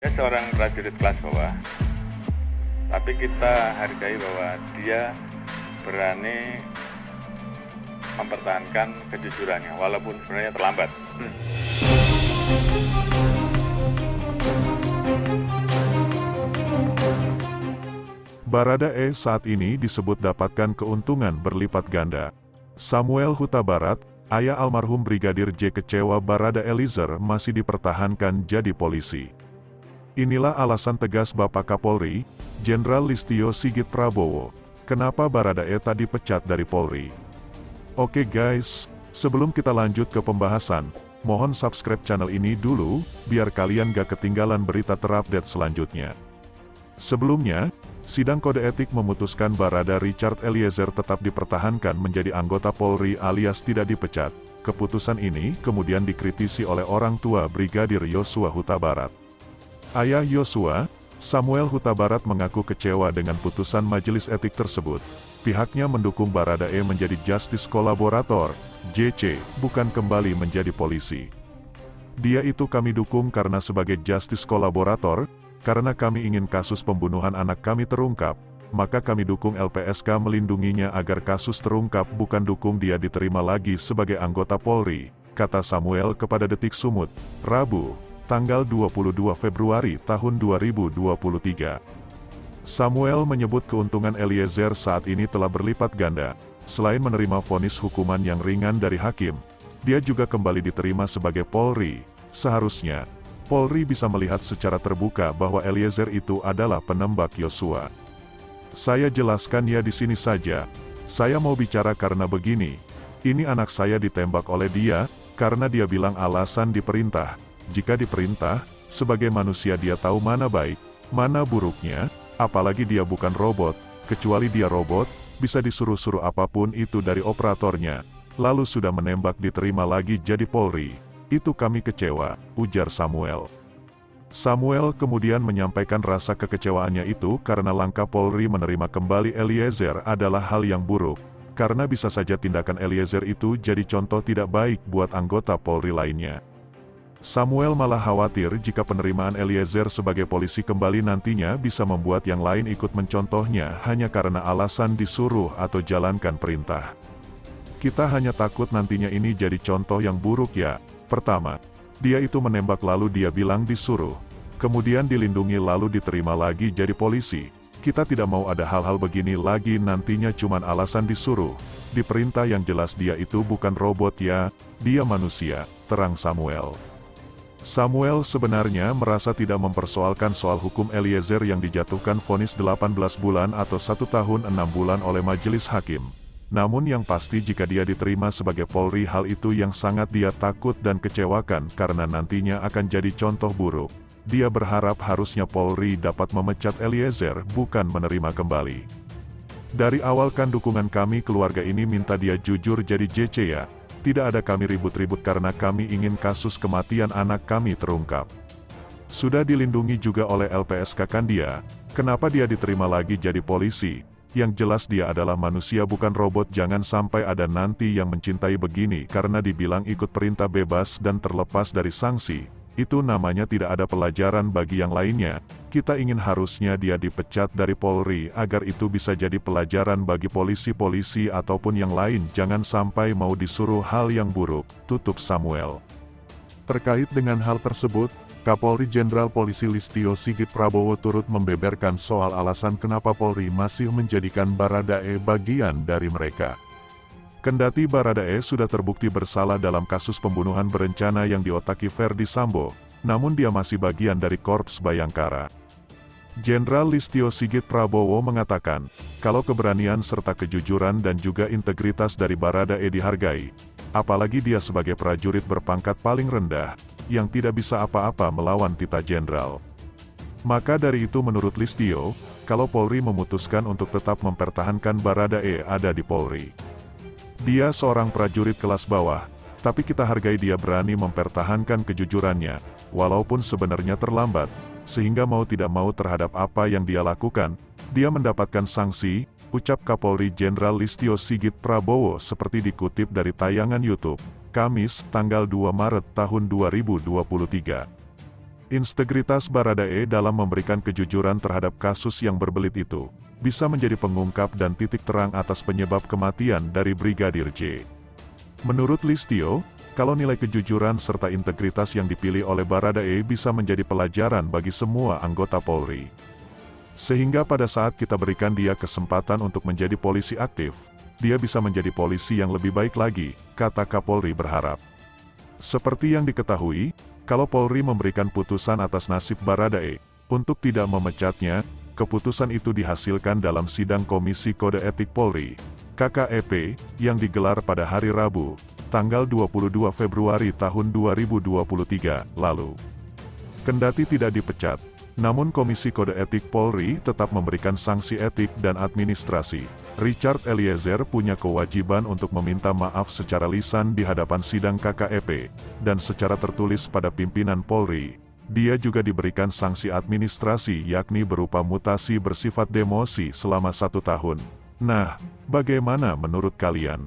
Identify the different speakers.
Speaker 1: Dia seorang prajurit kelas bawah, tapi kita hargai bahwa dia berani mempertahankan kejujurannya walaupun sebenarnya terlambat.
Speaker 2: Baradae saat ini disebut dapatkan keuntungan berlipat ganda. Samuel Huta Barat, ayah almarhum Brigadir J, kecewa Barada Eliezer masih dipertahankan jadi polisi. Inilah alasan tegas Bapak Kapolri, Jenderal Listio Sigit Prabowo, kenapa Baradae tadi dipecat dari Polri. Oke guys, sebelum kita lanjut ke pembahasan, mohon subscribe channel ini dulu, biar kalian gak ketinggalan berita terupdate selanjutnya. Sebelumnya, sidang kode etik memutuskan Barada Richard Eliezer tetap dipertahankan menjadi anggota Polri alias tidak dipecat. Keputusan ini kemudian dikritisi oleh orang tua Brigadir Yosua Huta Barat. Ayah Yosua, Samuel Huta Barat mengaku kecewa dengan putusan majelis etik tersebut. Pihaknya mendukung Baradae menjadi Justice Kolaborator, JC, bukan kembali menjadi polisi. Dia itu kami dukung karena sebagai Justice Kolaborator, karena kami ingin kasus pembunuhan anak kami terungkap, maka kami dukung LPSK melindunginya agar kasus terungkap, bukan dukung dia diterima lagi sebagai anggota Polri, kata Samuel kepada Detik Sumut, Rabu, tanggal 22 Februari tahun 2023. Samuel menyebut keuntungan Eliezer saat ini telah berlipat ganda. Selain menerima vonis hukuman yang ringan dari hakim, dia juga kembali diterima sebagai Polri. Seharusnya, Polri bisa melihat secara terbuka bahwa Eliezer itu adalah penembak Yosua. Saya jelaskan ya di sini saja. Saya mau bicara karena begini. Ini anak saya ditembak oleh dia, karena dia bilang alasan diperintah. Jika diperintah, sebagai manusia dia tahu mana baik, mana buruknya, apalagi dia bukan robot, kecuali dia robot, bisa disuruh-suruh apapun itu dari operatornya, lalu sudah menembak diterima lagi jadi Polri. Itu kami kecewa, ujar Samuel. Samuel kemudian menyampaikan rasa kekecewaannya itu karena langkah Polri menerima kembali Eliezer adalah hal yang buruk, karena bisa saja tindakan Eliezer itu jadi contoh tidak baik buat anggota Polri lainnya. Samuel malah khawatir jika penerimaan Eliezer sebagai polisi kembali nantinya bisa membuat yang lain ikut mencontohnya hanya karena alasan disuruh atau jalankan perintah. Kita hanya takut nantinya ini jadi contoh yang buruk ya. Pertama, dia itu menembak lalu dia bilang disuruh. Kemudian dilindungi lalu diterima lagi jadi polisi. Kita tidak mau ada hal-hal begini lagi nantinya cuman alasan disuruh. Diperintah yang jelas dia itu bukan robot ya, dia manusia, terang Samuel. Samuel sebenarnya merasa tidak mempersoalkan soal hukum Eliezer yang dijatuhkan vonis 18 bulan atau 1 tahun 6 bulan oleh majelis hakim. Namun yang pasti jika dia diterima sebagai Polri hal itu yang sangat dia takut dan kecewakan karena nantinya akan jadi contoh buruk. Dia berharap harusnya Polri dapat memecat Eliezer bukan menerima kembali. Dari awal kan dukungan kami keluarga ini minta dia jujur jadi JC ya. Tidak ada kami ribut-ribut karena kami ingin kasus kematian anak kami terungkap. Sudah dilindungi juga oleh LPSK kan dia, kenapa dia diterima lagi jadi polisi? Yang jelas dia adalah manusia bukan robot, jangan sampai ada nanti yang mencintai begini karena dibilang ikut perintah bebas dan terlepas dari sanksi. Itu namanya tidak ada pelajaran bagi yang lainnya. Kita ingin harusnya dia dipecat dari Polri agar itu bisa jadi pelajaran bagi polisi-polisi ataupun yang lain, jangan sampai mau disuruh hal yang buruk, tutup Samuel. Terkait dengan hal tersebut, Kapolri Jenderal Polisi Listio Sigit Prabowo turut membeberkan soal alasan kenapa Polri masih menjadikan Baradae bagian dari mereka. Kendati Baradae sudah terbukti bersalah dalam kasus pembunuhan berencana yang diotaki Verdi Sambo, namun dia masih bagian dari Korps Bayangkara. Jenderal Listio Sigit Prabowo mengatakan, kalau keberanian serta kejujuran dan juga integritas dari Baradae dihargai, apalagi dia sebagai prajurit berpangkat paling rendah, yang tidak bisa apa-apa melawan Tita Jenderal. Maka dari itu menurut Listio, kalau Polri memutuskan untuk tetap mempertahankan Baradae ada di Polri. Dia seorang prajurit kelas bawah, tapi kita hargai dia berani mempertahankan kejujurannya, walaupun sebenarnya terlambat, sehingga mau tidak mau terhadap apa yang dia lakukan, dia mendapatkan sanksi, ucap Kapolri Jenderal Listio Sigit Prabowo seperti dikutip dari tayangan YouTube, Kamis, tanggal 2 Maret tahun 2023. Integritas Baradae dalam memberikan kejujuran terhadap kasus yang berbelit itu, bisa menjadi pengungkap dan titik terang atas penyebab kematian dari Brigadir J. Menurut Listio, kalau nilai kejujuran serta integritas yang dipilih oleh Baradae bisa menjadi pelajaran bagi semua anggota Polri. Sehingga pada saat kita berikan dia kesempatan untuk menjadi polisi aktif, dia bisa menjadi polisi yang lebih baik lagi, kata Kapolri berharap. Seperti yang diketahui, kalau Polri memberikan putusan atas nasib Baradae, untuk tidak memecatnya, keputusan itu dihasilkan dalam sidang Komisi Kode Etik Polri, KKEP, yang digelar pada hari Rabu, tanggal 22 Februari tahun 2023, lalu. Kendati tidak dipecat, namun Komisi Kode Etik Polri tetap memberikan sanksi etik dan administrasi. Richard Eliezer punya kewajiban untuk meminta maaf secara lisan di hadapan sidang KKEP, dan secara tertulis pada pimpinan Polri. Dia juga diberikan sanksi administrasi yakni berupa mutasi bersifat demosi selama 1 tahun. Nah, bagaimana menurut kalian?